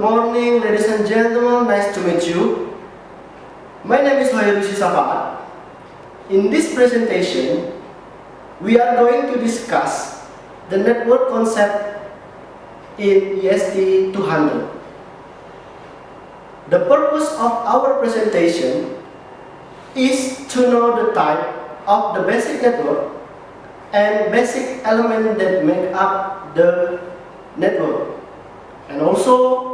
morning, ladies and gentlemen. Nice to meet you. My name is Hoirusi Safaat. In this presentation, we are going to discuss the network concept in EST 200. The purpose of our presentation is to know the type of the basic network and basic elements that make up the network. And also,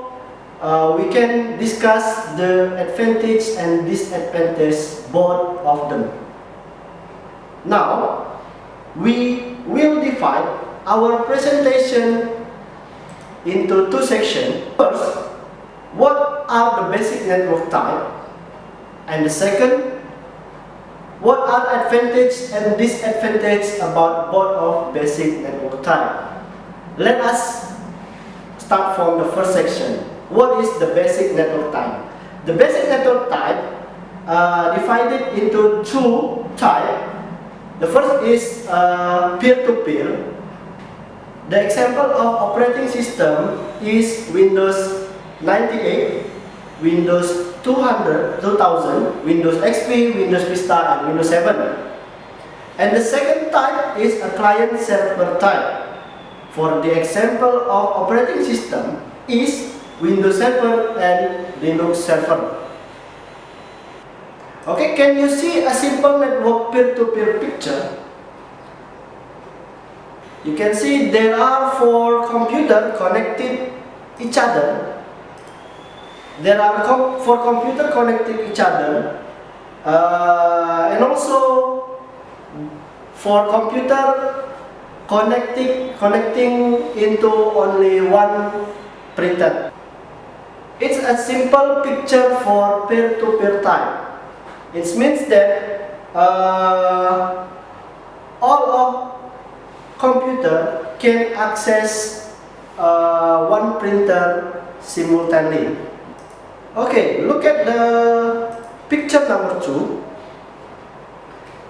we can discuss the advantage and disadvantage both of them. Now, we will divide our presentation into two sections. First, what are the basic network type? And the second, what are advantage and disadvantage about both of basic network type? Let us start from the first section. What is the basic network type? The basic network type divided into two types. The first is peer-to-peer. The example of operating system is Windows 98, Windows 2000, Windows XP, Windows Vista, and Windows 7. And the second type is a client-server type. For the example of operating system is Windows Server and Linux Server. Okay, can you see a simple network peer-to-peer picture? You can see there are four computers connected each other. There are four computers connected each other, and also four computers connecting into only one printer. It's a simple picture for peer-to-peer type. It means that all of computer can access one printer simultaneously. Okay, look at the picture number 2.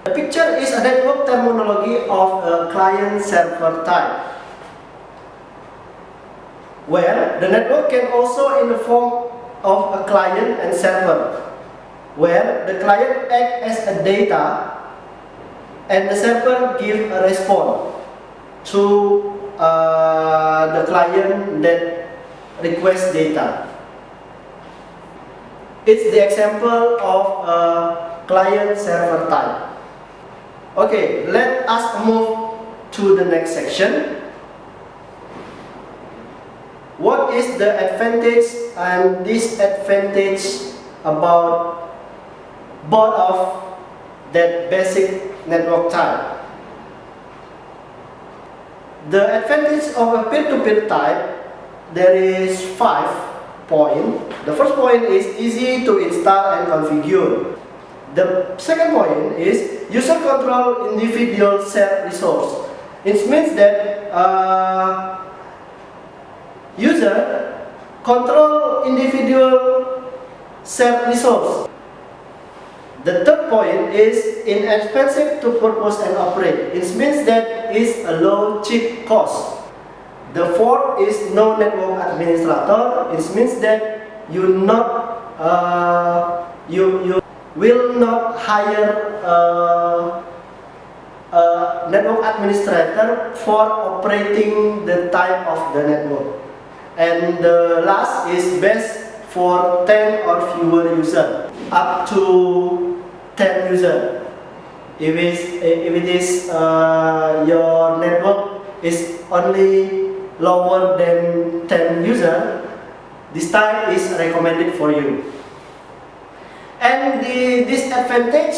The picture is a network terminology of a client-server type, where the network can also in the form of a client and server, where the client acts as a data and the server gives a response to the client that requests data. It's the example of a client-server type. Okay, let us move to the next section. What is the advantage and disadvantage about both of that basic network type? The advantage of a peer-to-peer type, there is 5 points. The first point is easy to install and configure. The second point is user control individual shared resource. It means that user control individual shared resource. The third point is inexpensive to purpose and operate. It means that it's a low cheap cost. The fourth is no network administrator. It means that you will not hire a network administrator for operating the type of the network. And the last is best for 10 or fewer users, up to 10 users. If it is your network is only lower than 10 users, this type is recommended for you. And the disadvantage,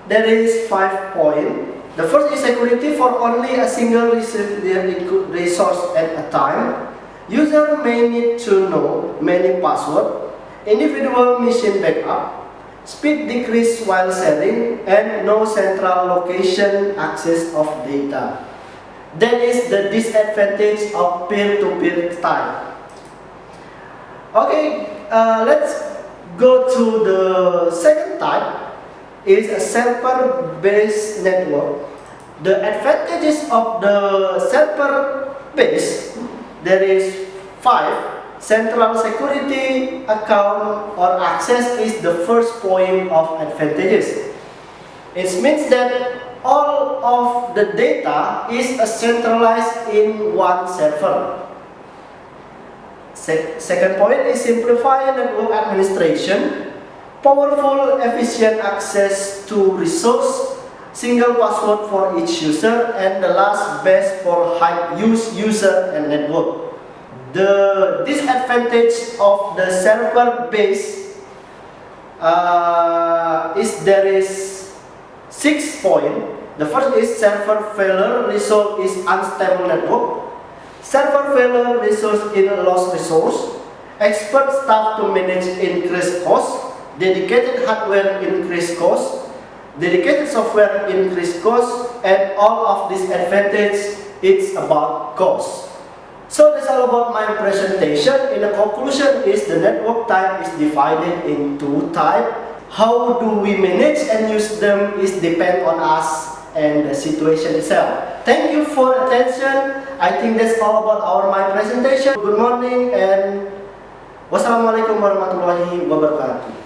there is 5 points. The first is security for only a single resource at a time. User may need to know many passwords, individual machine backup, speed decrease while sharing, and no central location access of data. That is the disadvantage of peer-to-peer type. Okay, let's go to the second type, is a server-based network. The advantages of the server-based, there is 5. central security account or access is the first point of advantages. It means that all of the data is centralized in one server. Second point is simplify network administration, powerful efficient access to resource, single password for each user, and the last best for high use user and network. The disadvantage of the server base there is 6 points. The first is server failure result is unstable network. Server failure results in lost resource. Expert staff to manage increased cost. Dedicated hardware increased cost. Dedicated software increased cost. And all of this advantage, it's about cost. So that's all about my presentation. In the conclusion is the network type is divided in two types. How do we manage and use them is depend on us and the situation itself. Thank you for attention. I think that's all about my presentation. Good morning and wassalamualaikum warahmatullahi wabarakatuh.